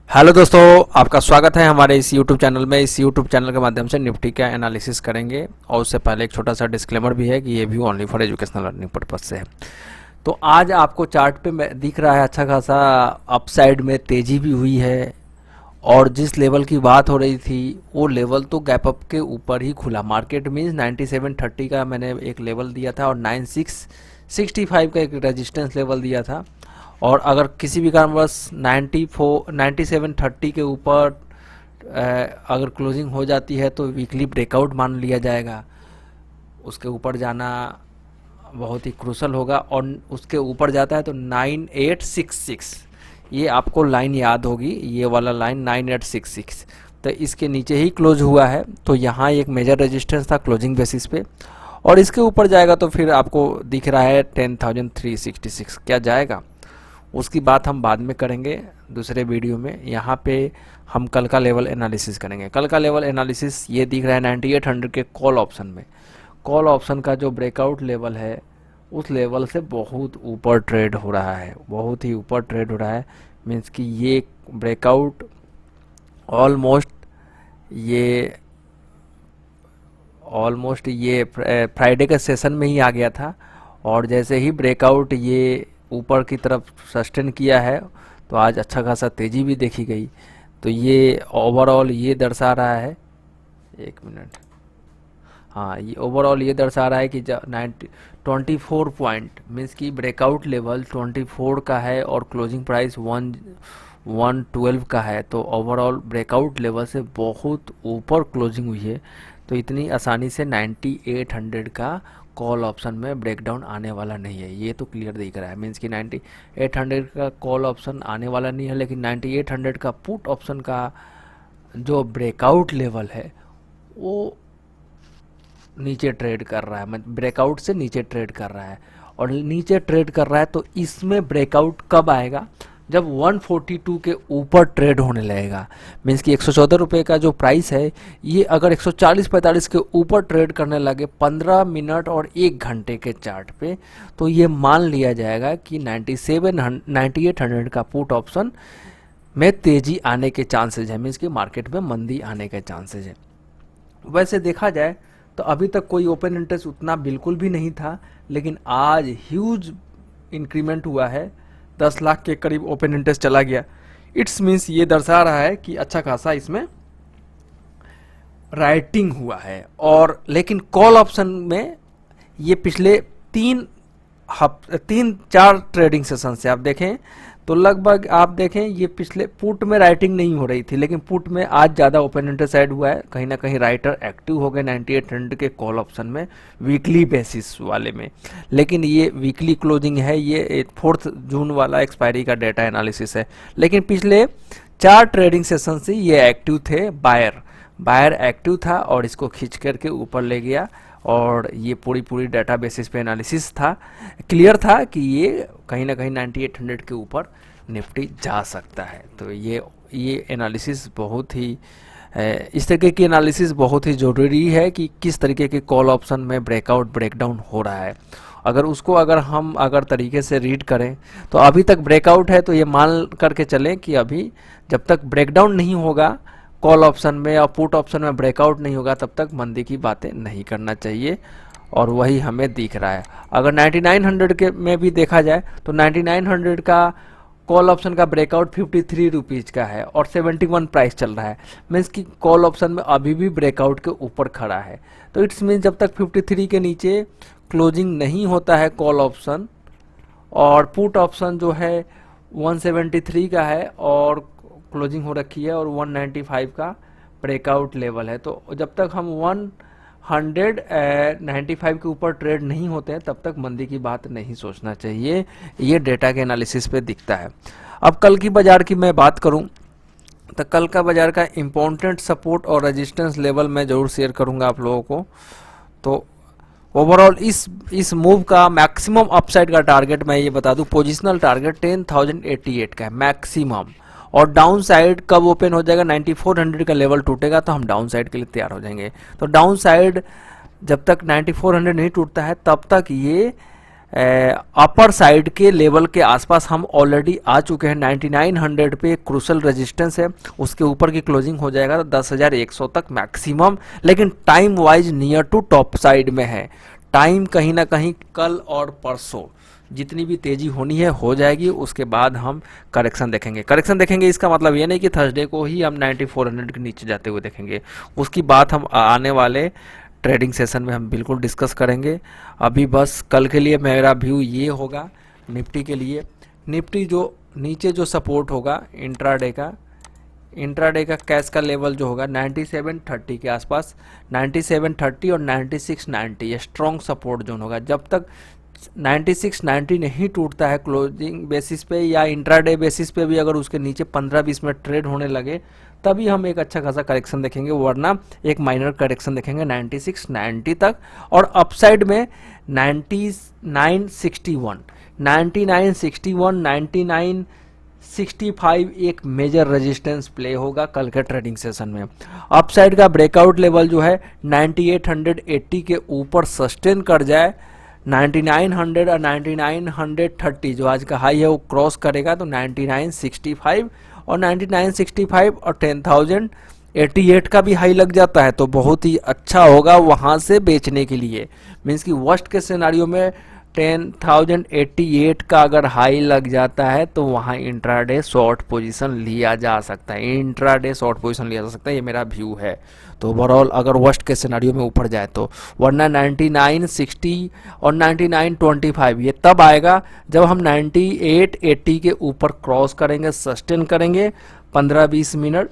Hello दोस्तों, आपका स्वागत है हमारे इस YouTube चैनल में। इस YouTube चैनल के माध्यम से निफ्टी का एनालिसिस करेंगे और उससे पहले एक छोटा सा डिस्क्लेमर भी है कि ये view only for educational learning purpose से है। तो आज आपको चार्ट पे दिख रहा है अच्छा खासा अपसाइड में तेज़ी भी हुई है और जिस लेवल की बात हो रही थी वो लेवल तो गैप अप के ऊपर ही खुला। मार्केट मीन्स 9730 का मैंने एक लेवल दिया था और 9665 का एक रेजिस्टेंस लेवल दिया था। और अगर किसी भी कारणवश 9730 के ऊपर अगर क्लोजिंग हो जाती है तो वीकली ब्रेकआउट मान लिया जाएगा। उसके ऊपर जाना बहुत ही क्रूशल होगा और उसके ऊपर जाता है तो 9866, ये आपको लाइन याद होगी, ये वाला लाइन 9866, तो इसके नीचे ही क्लोज हुआ है। तो यहाँ एक मेजर रेजिस्टेंस था क्लोजिंग बेसिस पे और इसके ऊपर जाएगा तो फिर आपको दिख रहा है 10,366 क्या जाएगा, उसकी बात हम बाद में करेंगे दूसरे वीडियो में। यहाँ पे हम कल का लेवल एनालिसिस करेंगे। कल का लेवल एनालिसिस ये दिख रहा है 9800 के कॉल ऑप्शन में। कॉल ऑप्शन का जो ब्रेकआउट लेवल है उस लेवल से बहुत ऊपर ट्रेड हो रहा है, बहुत ही ऊपर ट्रेड हो रहा है। मीन्स कि ये ब्रेकआउट ऑलमोस्ट ये फ्राइडे के सेशन में ही आ गया था और जैसे ही ब्रेकआउट ये ऊपर की तरफ सस्टेन किया है तो आज अच्छा खासा तेज़ी भी देखी गई। तो ये ओवरऑल ये दर्शा रहा है, एक मिनट, हाँ, ये ओवरऑल ये दर्शा रहा है कि 24 पॉइंट मीन्स कि ब्रेकआउट लेवल 24 का है और क्लोजिंग प्राइस 112 का है। तो ओवरऑल ब्रेकआउट लेवल से बहुत ऊपर क्लोजिंग हुई है। तो इतनी आसानी से 9800 का कॉल ऑप्शन में ब्रेकडाउन आने वाला नहीं है, ये तो क्लियर दिख रहा है। मीन्स कि 9800 का कॉल ऑप्शन आने वाला नहीं है, लेकिन 9800 का पुट ऑप्शन का जो ब्रेकआउट लेवल है वो नीचे ट्रेड कर रहा है, मतलब ब्रेकआउट से नीचे ट्रेड कर रहा है। और नीचे ट्रेड कर रहा है तो इसमें ब्रेकआउट कब आएगा, जब 142 के ऊपर ट्रेड होने लगेगा। मीन्स कि 114 रुपये का जो प्राइस है ये अगर 140-45 के ऊपर ट्रेड करने लगे 15 मिनट और 1 घंटे के चार्ट पे, तो ये मान लिया जाएगा कि 9800 का पुट ऑप्शन में तेज़ी आने के चांसेज है। मीन्स कि मार्केट में मंदी आने के चांसेज है। वैसे देखा जाए तो अभी तक कोई ओपन इंटरेस्ट उतना बिल्कुल भी नहीं था, लेकिन आज ह्यूज इंक्रीमेंट हुआ है, 10 लाख के करीब ओपन इंटरेस्ट चला गया। इट्स मीन्स ये दर्शा रहा है कि अच्छा खासा इसमें राइटिंग हुआ है। और लेकिन कॉल ऑप्शन में ये पिछले 3-4 ट्रेडिंग सेशन से आप देखें तो लगभग आप देखें ये पिछले पुट में राइटिंग नहीं हो रही थी, लेकिन पुट में आज ज़्यादा ओपन इंटरेस्ट ऐड हुआ है। कहीं ना कहीं राइटर एक्टिव हो गए 9800 के कॉल ऑप्शन में वीकली बेसिस वाले में। लेकिन ये वीकली क्लोजिंग है, ये 4 जून वाला एक्सपायरी का डेटा एनालिसिस है। लेकिन पिछले 4 ट्रेडिंग सेशन से ये एक्टिव थे, बायर एक्टिव था और इसको खींच करके ऊपर ले गया। और ये पूरी डाटा बेसिस पे एनालिसिस था, क्लियर था कि ये कहीं ना कहीं 9800 के ऊपर निफ्टी जा सकता है। तो ये एनालिसिस बहुत ही इस तरीके की एनालिसिस बहुत ही ज़रूरी है कि किस तरीके के कॉल ऑप्शन में ब्रेकआउट ब्रेकडाउन हो रहा है। अगर हम तरीके से रीड करें तो अभी तक ब्रेकआउट है, तो ये मान करके चलें कि अभी जब तक ब्रेकडाउन नहीं होगा कॉल ऑप्शन में और पुट ऑप्शन में ब्रेकआउट नहीं होगा तब तक मंदी की बातें नहीं करना चाहिए। और वही हमें दिख रहा है। अगर 9900 के में भी देखा जाए तो 9900 का कॉल ऑप्शन का ब्रेकआउट 53 रुपीज़ का है और 71 प्राइस चल रहा है। मीन्स कि कॉल ऑप्शन में अभी भी ब्रेकआउट के ऊपर खड़ा है। तो इट्स मीन्स जब तक 53 के नीचे क्लोजिंग नहीं होता है कॉल ऑप्शन, और पुट ऑप्शन जो है 173 का है और क्लोजिंग हो रखी है और 195 का ब्रेकआउट लेवल है, तो जब तक हम 195 के ऊपर ट्रेड नहीं होते हैं तब तक मंदी की बात नहीं सोचना चाहिए। ये डेटा के एनालिसिस पे दिखता है। अब कल की बाजार की मैं बात करूं तो कल का बाजार का इम्पोर्टेंट सपोर्ट और रेजिस्टेंस लेवल मैं ज़रूर शेयर करूंगा आप लोगों को। तो ओवरऑल इस मूव का मैक्सिमम अपसाइड का टारगेट मैं ये बता दूं, पोजिशनल टारगेट 10,088 का है मैक्सिमम। और डाउन साइड कब ओपन हो जाएगा, 9400 का लेवल टूटेगा तो हम डाउन साइड के लिए तैयार हो जाएंगे। तो डाउन साइड जब तक 9400 नहीं टूटता है तब तक ये अपर साइड के लेवल के आसपास हम ऑलरेडी आ चुके हैं। 9900 पे क्रूशल रेजिस्टेंस है, उसके ऊपर की क्लोजिंग हो जाएगा तो 10,100 तक मैक्सिमम, लेकिन time wise near to top side में है। टाइम कहीं ना कहीं कल और परसों जितनी भी तेजी होनी है हो जाएगी, उसके बाद हम करेक्शन देखेंगे। इसका मतलब ये नहीं कि थर्सडे को ही हम 9400 के नीचे जाते हुए देखेंगे, उसकी बात हम आने वाले ट्रेडिंग सेशन में हम बिल्कुल डिस्कस करेंगे। अभी बस कल के लिए मेरा व्यू ये होगा निफ्टी के लिए। निफ्टी जो नीचे जो सपोर्ट होगा इंट्राडे का कैश का लेवल जो होगा 9730 के आसपास, 9730 और 9690 ये स्ट्रॉन्ग सपोर्ट जोन होगा। जब तक 9690 नहीं टूटता है क्लोजिंग बेसिस पे या इंट्राडे बेसिस पे भी, अगर उसके नीचे 15-20 मिनट ट्रेड होने लगे तभी हम एक अच्छा खासा करेक्शन देखेंगे, वरना एक माइनर करेक्शन देखेंगे 9690 तक। और अपसाइड में 9961, 9965 एक मेजर रेजिस्टेंस प्ले होगा कल के ट्रेडिंग सेशन में। अपसाइड का ब्रेकआउट लेवल जो है 9880 के ऊपर सस्टेन कर जाए, 9900 और 9930 जो आज का हाई है वो क्रॉस करेगा तो 9965 और 9965 और 10,088 का भी हाई लग जाता है तो बहुत ही अच्छा होगा वहाँ से बेचने के लिए। मीन्स कि वर्स्ट के सिनेरियो में 10,088 का अगर हाई लग जाता है तो वहाँ इंट्राडे शॉर्ट पोजीशन लिया जा सकता है, ये मेरा व्यू है। तो ओवरऑल अगर वर्स्ट के सिनेरियो में ऊपर जाए तो, वरना 9960 और 9925 ये तब आएगा जब हम 9880 के ऊपर क्रॉस करेंगे, सस्टेन करेंगे 15-20 मिनट,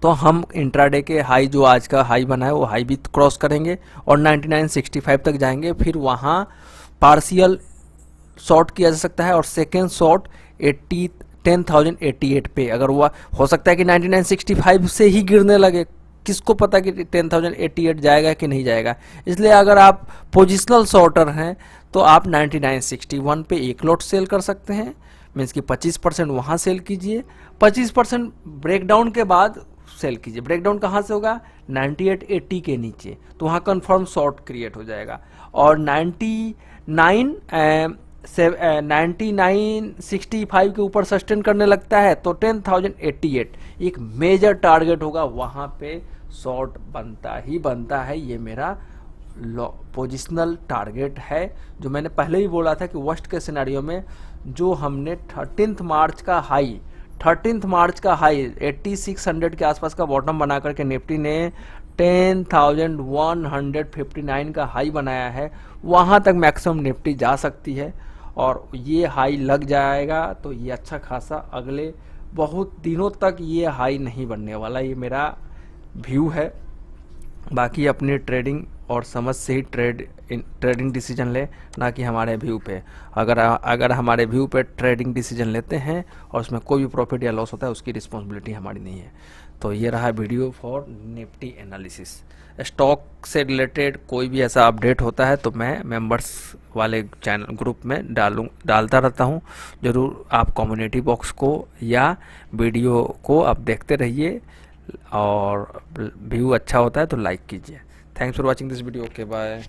तो हम इंट्राडे के हाई जो आज का हाई बना है वो हाई भी क्रॉस करेंगे और 9965 तक जाएंगे। फिर वहाँ पार्शियल शॉर्ट किया जा सकता है और सेकेंड शॉर्ट 10,088 पे, अगर हुआ हो सकता है कि 9965 से ही गिरने लगे, किसको पता कि 10,088 जाएगा कि नहीं जाएगा। इसलिए अगर आप पोजिशनल शॉर्टर हैं तो आप 9961 पे एक लॉट सेल कर सकते हैं, मीन्स कि 25% वहाँ सेल कीजिए, 25% ब्रेकडाउन के बाद सेल कीजिए। ब्रेकडाउन कहाँ से होगा? 9880 के नीचे, तो वहाँ कंफर्म शॉर्ट क्रिएट हो जाएगा। और 9965 के ऊपर सस्टेन करने लगता है तो 10,088 एक मेजर टारगेट होगा, वहाँ पे शॉर्ट बनता है। ये मेरा पोजिशनल टारगेट है, जो मैंने पहले ही बोला था कि वर्स्ट के सिनेरियो में जो हमने 13 मार्च का हाई 8600 के आसपास का बॉटम बना करके निफ्टी ने 10,159 का हाई बनाया है, वहाँ तक मैक्सिमम निफ्टी जा सकती है। और ये हाई लग जाएगा तो ये अच्छा खासा अगले बहुत दिनों तक ये हाई नहीं बनने वाला, ये मेरा व्यू है। बाकी अपनी ट्रेडिंग और समझ से ही ट्रेडिंग डिसीजन ले, ना कि हमारे व्यू पे। अगर हमारे व्यू पे ट्रेडिंग डिसीजन लेते हैं और उसमें कोई भी प्रॉफिट या लॉस होता है उसकी रिस्पॉन्सिबिलिटी हमारी नहीं है। तो ये रहा video for Nifty analysis. Stock से रिलेटेड कोई भी ऐसा अपडेट होता है तो मैं मेंबर्स वाले चैनल ग्रुप में डालता रहता हूँ। ज़रूर आप कम्युनिटी बॉक्स को या वीडियो को आप देखते रहिए, और व्यू अच्छा होता है तो लाइक कीजिए। Thanks for watching this video. Okay bye.